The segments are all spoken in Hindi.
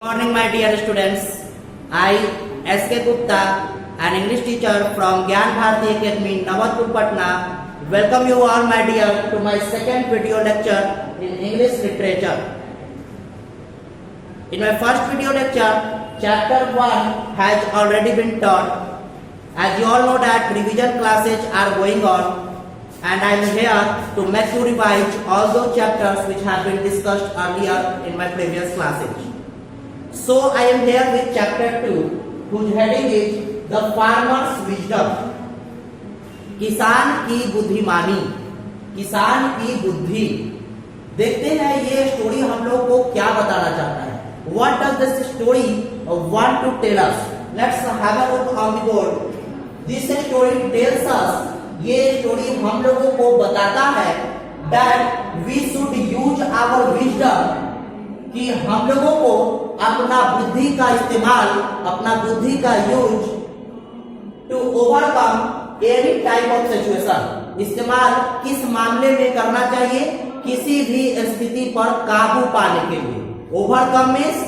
Morning, my dear students. I, S.K. Gupta, an English teacher from Gyan Bharati Academy, Nawatpur, Patna, welcome you all, my dear, to my second video lecture in English literature. In my first video lecture, chapter 1 has already been taught. As you all know that revision classes are going on, and I am here to make you revise all those chapters which have been discussed earlier in my previous classes. So I am here with chapter 2, whose heading is The Farmer's Wisdom. किसान की बुद्धिमानी, किसान की बुद्धि. देखते हैं ये स्टोरी हम लोग को क्या बताना चाहता है. What does this story want to tell us? Let's have a look on the board. This story tells us, ये स्टोरी हम लोगों को बताता है that we should use our wisdom, कि हम लोगों को अपना बुद्धि का इस्तेमाल, अपना बुद्धि का use to overcome any type of situation. इस्तेमाल किस मामले में करना चाहिए? किसी भी स्थिति पर काबू पाने के लिए. ओवरकम मीन्स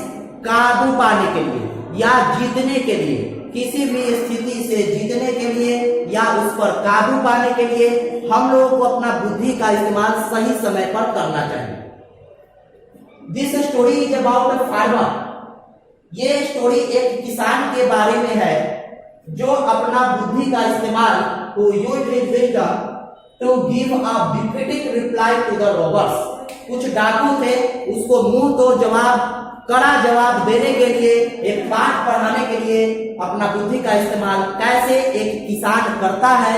काबू पाने के लिए या जीतने के लिए. किसी भी स्थिति से जीतने के लिए या उस पर काबू पाने के लिए हम लोगों को अपना बुद्धि का इस्तेमाल सही समय पर करना चाहिए. This story is about a farmer. ये स्टोरी एक किसान के बारे में है जो अपना बुद्धि का इस्तेमाल to use his wisdom to give a defeating reply to the robbers. कुछ डाकू थे, उसको मुंह तोड़ जवाब, कड़ा जवाब देने के लिए, एक पाठ पढ़ाने के लिए अपना बुद्धि का इस्तेमाल कैसे एक किसान करता है,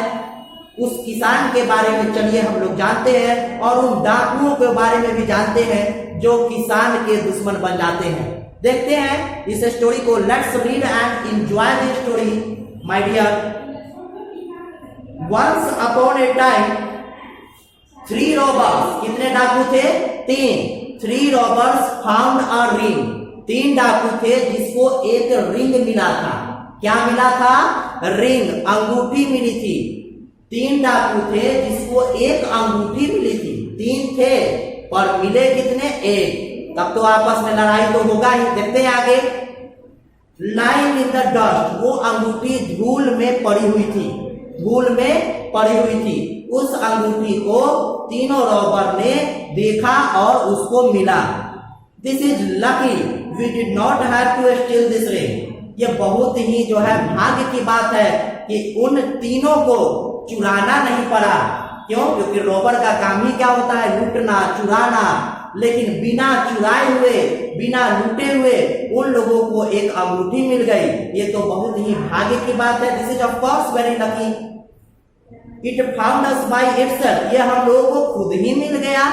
उस किसान के बारे में चलिए हम लोग जानते हैं, और उन डाकुओं के बारे में भी जानते हैं जो किसान के दुश्मन बन जाते हैं. देखते हैं इस स्टोरी को. Let's read and enjoy the story, my dear. Once upon a time, 3 robbers. कितने डाकू थे? 3. 3 रॉबर्स फाउंड अ रिंग. 3 डाकू थे जिसको एक रिंग मिला था. क्या मिला था? रिंग, अंगूठी मिली थी. 3 डाकू थे जिसको एक अंगूठी मिली थी. 3 थे पर मिले कितने? 1. तब तो आपस में लड़ाई तो होगा ही. देखते हैं आगे. Line in the dust. वो अंगूठी धूल में पड़ी हुई थी. धूल में पड़ी हुई थी. उस अंगूठी को तीनों रॉबर ने देखा और उसको मिला. This is lucky, we did not have to steal this ring. ये बहुत ही जो है भाग्य की बात है कि उन तीनों को चुराना नहीं पड़ा. क्यों? क्योंकि रॉबर का काम ही क्या होता है? लूटना, चुराना. लेकिन बिना चुराए हुए, बिना लूटे हुए उन लोगों को एक अंगूठी मिल गई. ये तो बहुत ही भाग्य की बात है. This is of course very lucky. It found us by itself. ये हम लोगों को खुद ही मिल गया.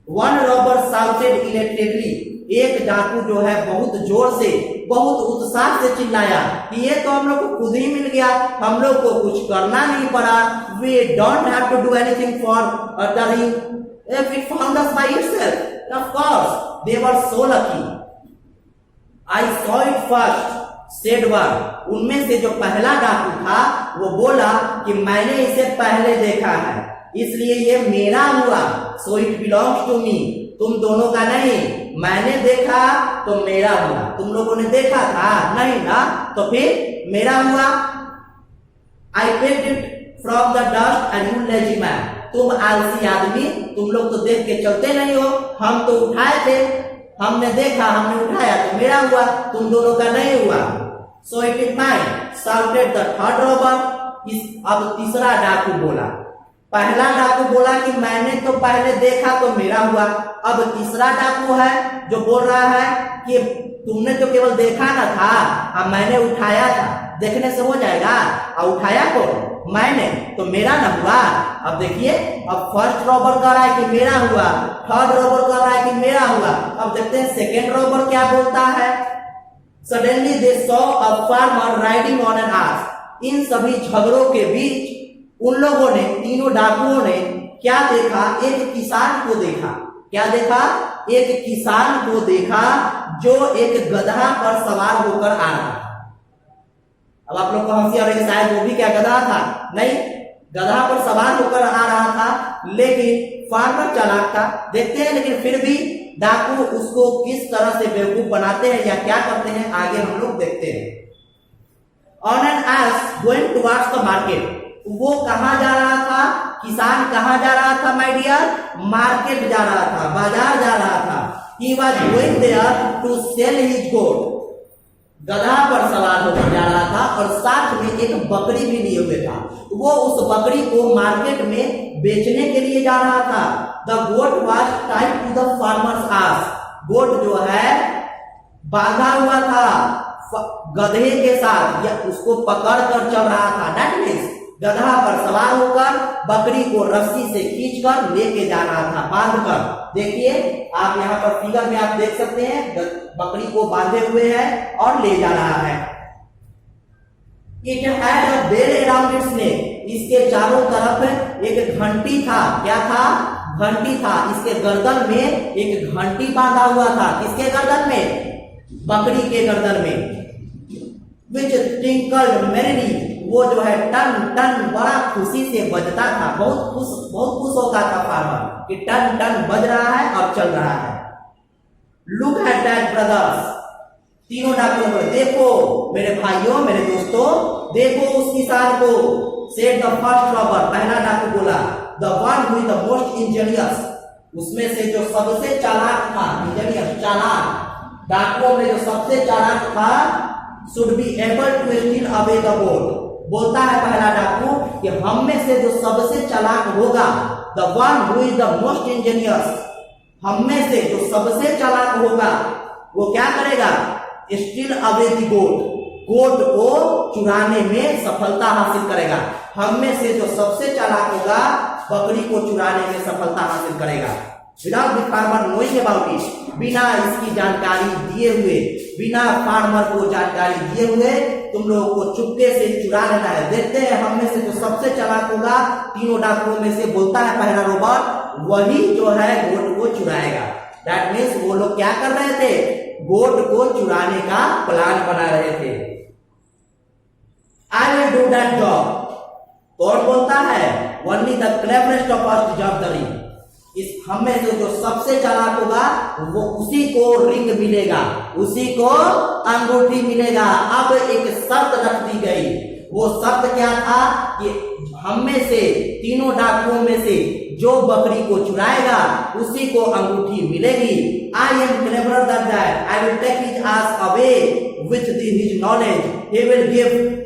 One robber shouted electrically. एक डाकू जो है बहुत जोर से, बहुत उत्साह से चिल्लाया कि ये तो हम लोग को खुद ही मिल गया, हम लोग को कुछ करना नहीं पड़ा. We don't have to do anything for the ring. If it found us by itself, of course, they were so lucky. I saw it first, said one. उनमें से जो पहला डाकू था वो बोला कि मैंने इसे पहले देखा है, इसलिए ये मेरा हुआ. So it belongs to me. तुम दोनों का नहीं. मैंने देखा तो मेरा हुआ. तुम लोगों ने देखा था नहीं ना, तो फिर मेरा हुआ. I picked it from the dust and you lazy man. तुम आलसी आदमी, तुम लोग तो देख के चलते नहीं हो. हम तो उठाए थे, हमने देखा, हमने उठाया तो मेरा हुआ, तुम दोनों का नहीं हुआ. So it is mine, shouted the third robber. अब तीसरा डाकू बोला. पहला डाकू बोला कि मैंने तो पहले देखा तो मेरा हुआ. अब तीसरा डाकू है जो बोल रहा है कि तुमने तो केवल देखा ना था, अब मैंने उठाया था. देखने से हो जाएगा? और उठाया कौन? मैंने, तो मेरा ना हुआ. अब देखिए, अब फर्स्ट रॉबर कह रहा है कि मेरा हुआ, थर्ड रॉबर कह रहा है कि मेरा हुआ. अब देखते हैं सेकेंड रॉबर क्या बोलता है. Suddenly they saw a farmer riding on an ass. इन सभी झगड़ों के बीच उन लोगों ने, तीनों डाकुओं ने क्या देखा? एक किसान को देखा. क्या देखा? एक किसान को देखा जो एक गधा पर सवार होकर आ रहा था. अब आप लोग को हंसी आ रही है, शायद वो भी क्या गधा था? नहीं, गधा पर सवार होकर आ रहा था, लेकिन फार्मर चालाक था. देखते हैं, लेकिन फिर भी डाकू उसको किस तरह से बेवकूफ बनाते हैं या क्या करते हैं आगे हम लोग देखते हैं। On an S going towards the market, वो कहां जा रहा था, किसान कहां जा रहा था माय डियर, मार्केट जा रहा था, बाजार जा रहा था। He was going there to sell his goat, गधा पर सवार होकर जा रहा था और साथ में एक बकरी भी लिए हुए था। वो उस बकरी को मार्केट में बेचने के लिए जा रहा था। The goat was tied to the farmer's ass, goat जो है बांधा हुआ था गधे के साथ या उसको पकड़ कर चल रहा था। दैट मीन्स गधा पर सवार होकर बकरी को रस्सी से खींचकर लेके जा रहा था, बांधकर। देखिए आप यहाँ पर फिगर में आप देख सकते हैं बकरी को बांधे हुए है और ले जा रहा है। It had a bell around its neck, इसके चारों तरफ एक घंटी था। क्या था? घंटी था। इसके गर्दन में एक घंटी बांधा हुआ था। किसके गर्दन में? बकरी के गर्दन में। विच टिंकल्ड मेरिली, वो जो है टन टन बड़ा खुशी से बजता था, बहुत खुश होता था फार्मर कि टन टन बज रहा है और चल रहा है। लुक एट दैट ब्रदर्स, तीनों डाकुओं को देखो मेरे भाइयों, मेरे दोस्तों, देखो उस किसान को। सेड द फर्स्ट रॉबर, पहला डाकू बोला। The one who is the most Angénieux, उसमें से जो सबसे चालाक था, इंजीनियस चालाक, डाकुओं में जो सबसे चालाक था, should be able to steal away the goat, बोलता है पहला डाकू कि हम में से जो सबसे चालाक होगा, the one who is the most Angénieux, हम में से जो सबसे चालाक होगा वो क्या करेगा? स्टील अवे द गोट, गोट को चुराने में सफलता हासिल करेगा। हम में से जो सबसे चालाक होगा बकरी को चुराने में सफलता हासिल करेगा। Without the farmer knowing about it, बिना इसकी जानकारी दिए हुए, बिना फार्मर को जानकारी दिए हुए तुम लोगों को चुपके से चुरा लेना है। देखते हैं हम में से जो सबसे चालाक होगा तीनों डाकुओं में से, बोलता है पहला रोबोट, वही जो है गोट को चुराएगा। दैट मीन्स वो लोग क्या कर रहे थे? गोट को चुराने का प्लान बना रहे थे। I will do that job, कौन बोलता है? Only the cleverest of us deserve the ring, इस हम में से जो सबसे चालाक होगा वो उसी को रिंग मिलेगा, उसी को अंगूठी मिलेगा। अब एक शर्त रख दी गई, वो शर्त क्या था कि हम में से तीनों डाकुओं में से जो बकरी को चुराएगा उसी को अंगूठी मिलेगी। I am clever that I will take his ass away with his knowledge, he will give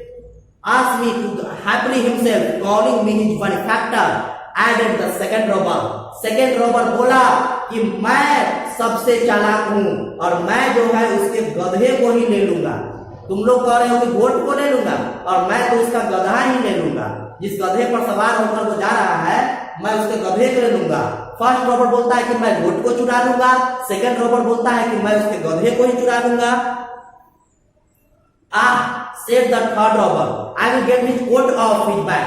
ask me to happily himself, calling me his benefactor, added the second robber. Second robber बोला कि मैं सबसे चालाक हूं और मैं जो है उसके गधे को ही ले लूंगा। तुम लोग कह रहे हो कि गोट को ले लूंगा और मैं तो उसका गधा ही ले लूंगा। जिस गधे पर सवार होकर वो जा रहा है मैं उसके गधे को ले लूंगा। फर्स्ट रॉबर बोलता है कि मैं गोट को चुरा लूंगा, सेकेंड रॉबर बोलता है कि मैं उसके गधे को ही चुरा लूंगा। said the third robber, I will get his coat off his back,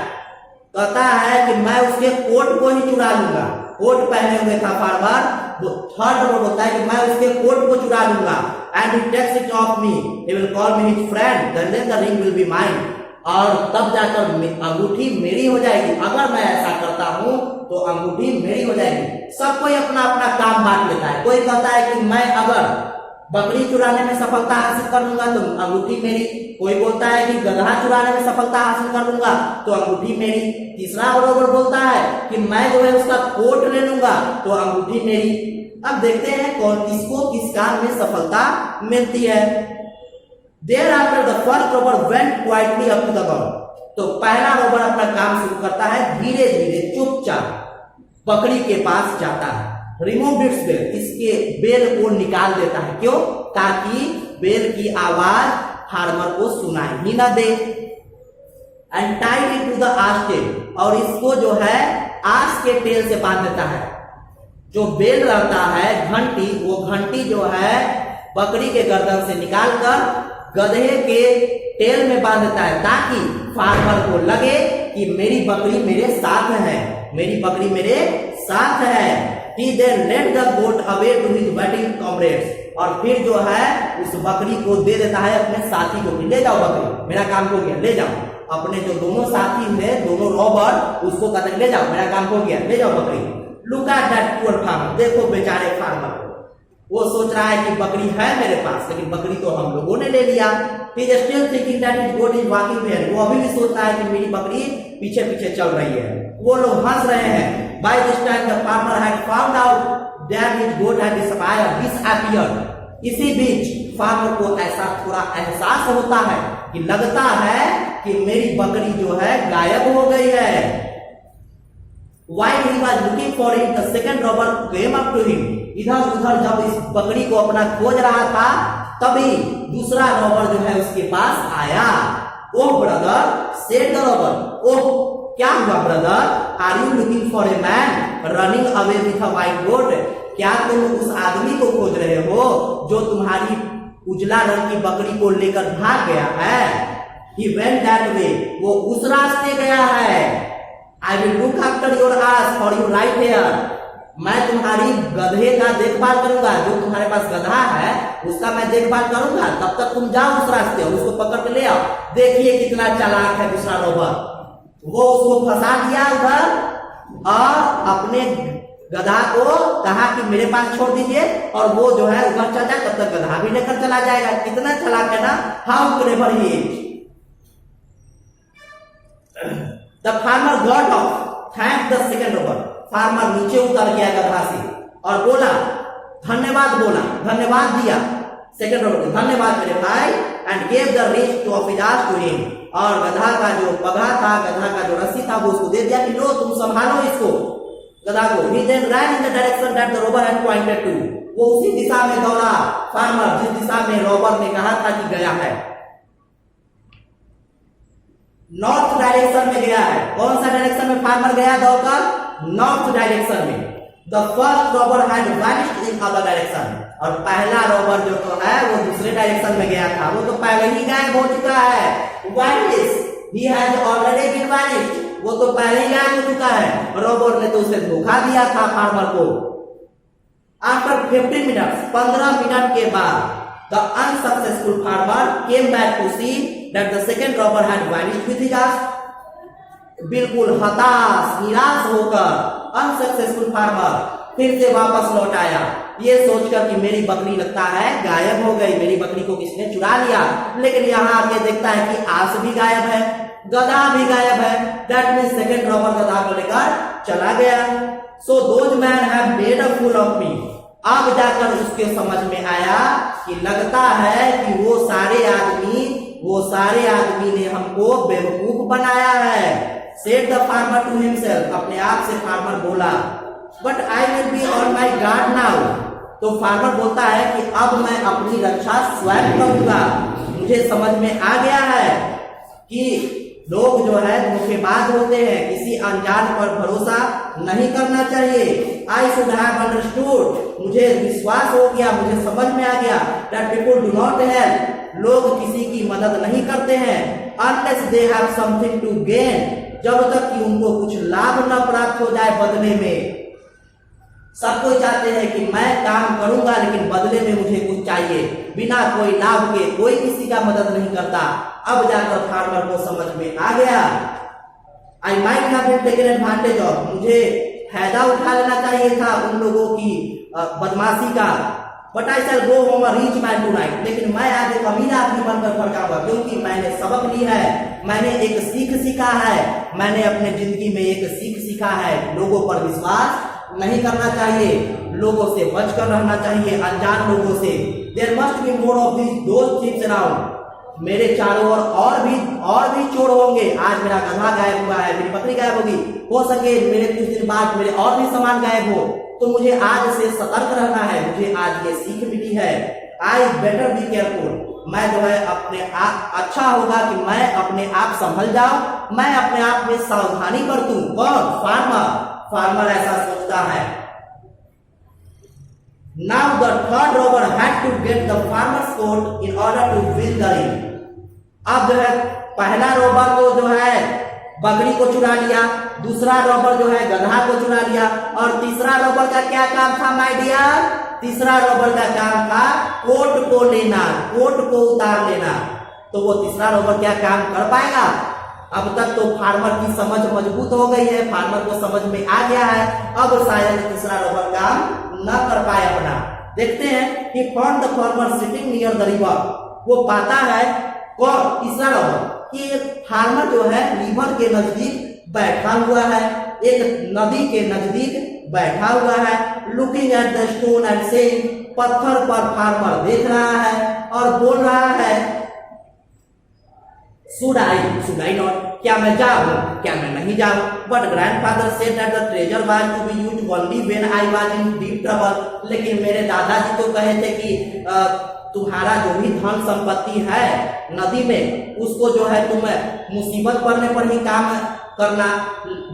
कहता है कि मैं उसके कोट को ही चुरा लूंगा। कोट पहने हुए था फार्मर, तो थर्ड रॉबर बोलता है कि मैं उसके कोट को चुरा लूंगा। and he takes it off me, he will call me his friend, then the ring will be mine, और तब जाकर अंगूठी मेरी हो जाएगी। अगर मैं ऐसा करता हूं तो अंगूठी मेरी हो जाएगी। सब कोई अपना अपना काम बांट लेता है। कोई कहता है कि मैं अगर बकरी चुराने में सफलता हासिल कर लूंगा तो अंगूठी मेरी, कोई बोलता है कि गधा चुराने में सफलता हासिल कर लूंगा तो अंगूठी मेरी। तीसरा रॉबर बोलता है कि मैं जो है उसका कोट ले लूंगा तो अंगूठी मेरी। अब देखते हैं कौन किसको किस काम में सफलता मिलती है। Thereafter the first robber went quietly up to the god, तो पहला रॉबर अपना काम शुरू करता है, धीरे धीरे चुपचाप बकरी के पास जाता है। रिमूव इट्स बेल, इसके बेल को निकाल देता है। क्यों? ताकि बेल की आवाज फार्मर को सुनाई ही ना दे। And tied it to the ass tail, और इसको जो है आस के टेल से बांध देता है। जो बेल रहता है घंटी, वो घंटी जो है बकरी के गर्दन से निकालकर गधे के टेल में बांध देता है, ताकि फार्मर को लगे कि मेरी बकरी मेरे साथ है, मेरी बकरी मेरे साथ है। He then led the goat away to his waiting comrades, और फिर जो है उस बकरी को दे देता है अपने साथी को, ले जाओ बकरी, मेरा काम हो गया, ले जाओ। अपने जो दोनों साथी हैं, दोनों रॉबर, उसको कहते ले जाओ, मेरा काम हो गया, ले जाओ बकरी। Look at that poor farmer, देखो बेचारे फार्मर को, वो सोच रहा है कि बकरी है मेरे पास, लेकिन बकरी तो हम लोगों ने ले लिया। He is still thinking that his goat is walking behind. वो अभी भी सोच रहा है कि मेरी बकरी पीछे पीछे चल रही है। वो लोग हंस रहे हैं। By this time the farmer had found out that his goat had disappeared. इसी बीच फार्मर को ऐसा थोड़ा एहसास होता है कि लगता है कि मेरी बकरी जो है गायब हो गई है। While he was looking for it, the second robber came up to him. इधर उधर जब इस बकरी को अपना खोज रहा था, तभी दूसरा रॉबर जो है उसके पास आया। Oh brother, said the robber, oh क्या हुआ brother, are you looking for a man running away with a white goat? क्या तुम उस आदमी को खोज रहे हो जो तुम्हारी उजला रंग की बकरी को लेकर भाग गया है? He went that way, वो उस रास्ते गया है। I will look after your ass for you right here. मैं तुम्हारी गधे का देखभाल करूंगा, जो तुम्हारे पास गधा है उसका मैं देखभाल करूंगा। तब तक तुम जाओ उस रास्ते, उसको पकड़ के ले आओ। देखिए कितना चालाक है दूसरा रोबर। वो उसको फंसा दिया उधर और अपने गधा को कहा कि मेरे पास छोड़ दीजिए, और वो जो है उधर चल जाए, तब तक गधा भी लेकर चला जाएगा। कितना चालाक है ना, how clever he is. The farmer got off, thanked the second robber. Farmer नीचे उतर गया गधा से और बोला, धन्यवाद दिया सेकंड रॉबर को, धन्यवाद मेरे भाई, and gave the rest of his ass to him. और गधा का जो पगहा था, गधा का जो रस्सी था, वो उसको दे दिया कि लो तुम संभालो इसको, गधा को। He then ran in the direction that the robber had pointed to. वो उसी दिशा में दौड़ा फार्मर जिस दिशा में रॉबर ने कहा था कि गया है। नॉर्थ डायरेक्शन में गया है। कौन सा डायरेक्शन में फार्मर गया दौड़कर? नॉर्थ डायरेक्शन में। The first robber had vanished in other direction. और पहला रॉबर जो तो है वो दूसरे डायरेक्शन में गया था, वो तो पहले ही गायब हो चुका है। Vanish, he has already been vanished, वो तो पहले ही गायब हो चुका है। रॉबर ने तो उसे धोखा दिया था फार्मर को। आफ्टर 15 मिनट्स, 15 मिनट के बाद, the unsuccessful farmer came back to see that the second robber had vanished with his ass. बिल्कुल हताश, निराश होकर अनसक्सेसफुल फार्मर फिर से वापस लौट आया, ये सोचकर कि मेरी बकरी लगता है गायब हो गई, मेरी बकरी को किसने चुरा लिया। लेकिन यहाँ आके देखता है कि आस भी गायब है, गधा भी गायब है। दैट मीन्स सेकंड रॉबर गधा को लेकर चला गया। So those man have made a fool of me. अब जाकर उसके समझ में आया कि लगता है कि वो सारे आदमी ने हमको बेवकूफ बनाया है। Said the farmer to himself, अपने आप से फार्मर बोला। But I will be on my guard now. तो फार्मर बोलता है कि अब मैं अपनी रक्षा स्वयं करूंगा। मुझे समझ में आ गया है कि लोग जो है धोखेबाज होते हैं, किसी अनजान पर भरोसा नहीं करना चाहिए। I should have understood, मुझे विश्वास हो गया, मुझे समझ में आ गया that people do not help, लोग किसी की मदद नहीं करते हैं unless they have something to gain, जब तक कि उनको कुछ लाभ न प्राप्त हो जाए बदले में। सब कोई चाहते हैं कि मैं काम करूंगा लेकिन बदले में मुझे कुछ चाहिए, बिना कोई लाभ के कोई किसी का मदद नहीं करता। अब जाकर फार्मर को समझ में आ गया, I might have been taken advantage of, मुझे फायदा उठा लेना चाहिए था उन लोगों की बदमाशी का। But I shall go home a rich man tonight, लेकिन मैं आज एक अमीर आदमी बनकर भड़का हुआ, क्योंकि मैंने सबक ली है, मैंने एक सीख सीखा है, मैंने अपने जिंदगी में एक सीख सीखा है। लोगों पर विश्वास नहीं करना चाहिए, लोगों से बचकर रहना चाहिए, अनजान लोगों से। There must be more of this those things around, मेरे चारों ओर और भी चोर होंगे। आज मेरा गधा गायब हुआ है, मेरी बकरी गायब होगी, हो सके मेरे कुछ दिन बाद मेरे और भी सामान गायब हो, तो मुझे आज से सतर्क रहना है। मुझे आज ये सीख मिली है, आई बेटर बी केयरफुल, मैं जो है अपने आप, अच्छा होगा कि मैं अपने आप संभल जाऊं, मैं अपने आप में सावधानी बरतूं। कौन? फार्मर ऐसा सोचता है। Now the third robber had to get the farmer's coat in order to win the ring. अब जो है पहला रॉबर को जो है बकरी को चुरा लिया, दूसरा रॉबर जो है गधा को चुरा लिया, और तीसरा रॉबर का क्या काम था माय डियर? तीसरा रॉबर का काम था कोट को लेना, कोट को उतार लेना। तो वो तीसरा रॉबर क्या काम कर पाएगा? अब तक तो फार्मर की समझ मजबूत हो गई है, फार्मर को समझ में आ गया है, अब शायद तीसरा रॉबर काम न कर पाए अपना। देखते हैं कि found the farmer sitting near the river. वो पाता है कौन, तीसरा रॉबर, कि फार्मर जो है रिवर के नजदीक बैठा हुआ है, एक नदी के नजदीक बैठा हुआ है। Looking at the stone and saying, पत्थर पर फार्मर देख रहा है और बोल रहा है शुड आई नॉट, क्या मैं जाऊं, क्या मैं नहीं जाऊं। But grandfather said that the treasure was to be used only when I was in deep trouble. लेकिन मेरे दादाजी तो कहे थे कि तुम्हारा जो भी धन संपत्ति है नदी में, उसको जो है तुम मुसीबत पड़ने पर ही काम करना,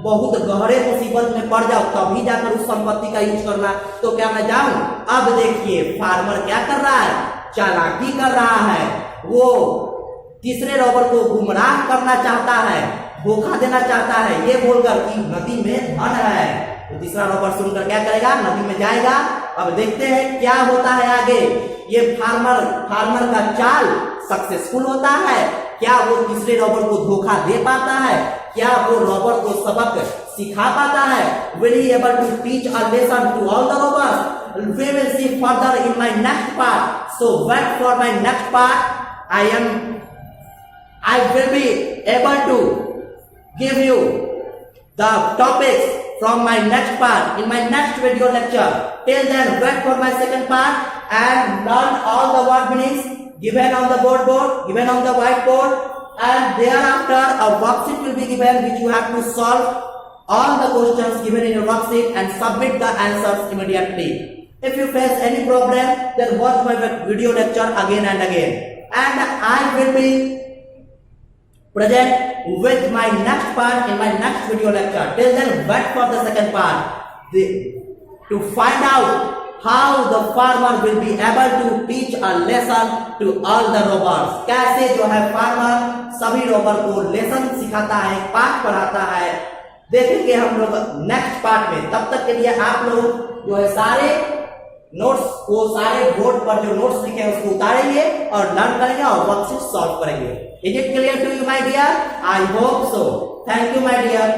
बहुत गहरे मुसीबत में पड़ जाओ तभी जाकर उस संपत्ति का यूज करना। तो क्या मैं जाऊं? अब देखिए फार्मर क्या कर रहा है, चालाकी कर रहा है। वो तीसरे रॉबर को गुमराह करना चाहता है, धोखा देना चाहता है, ये बोलकर कि नदी में धन है। तो तीसरा रॉबर सुनकर क्या करेगा, नदी में जाएगा। अब देखते हैं क्या होता है आगे। ये फार्मर का चाल सक्सेसफुल होता है, क्या वो तीसरे रॉबर को धोखा दे पाता है, क्या वो रॉबर को सबक सिखा पाता है। Will he able to teach a lesson to all the robbers? We will see further in my next part. So wait for my next part. I will be able to give you the topics from my next part in my next video lecture. Till then, wait for my second part and learn all the word meanings given on the board, given on the whiteboard, and thereafter a worksheet will be given which you have to solve all the questions given in your worksheet and submit the answers immediately. If you face any problem, then watch my video lecture again and again. And I will be present with my next part in my next video lecture. Till then, wait for the second part to find out how the farmer will be able to teach a lesson to all the robbers. कैसे जो है फार्मर सभी रॉबर को लेसन सिखाता है, पाठ पढ़ाता है, देखेंगे हम लोग नेक्स्ट पार्ट में। तब तक के लिए आप लोग जो है सारे नोट्स को सारे बोर्ड पर जो नोट्स लिखे हैं उसको उतारेंगे और लर्न करेंगे और वर्कशीट सॉल्व करेंगे। Is it clear to you my dear? I hope so. Thank you my dear.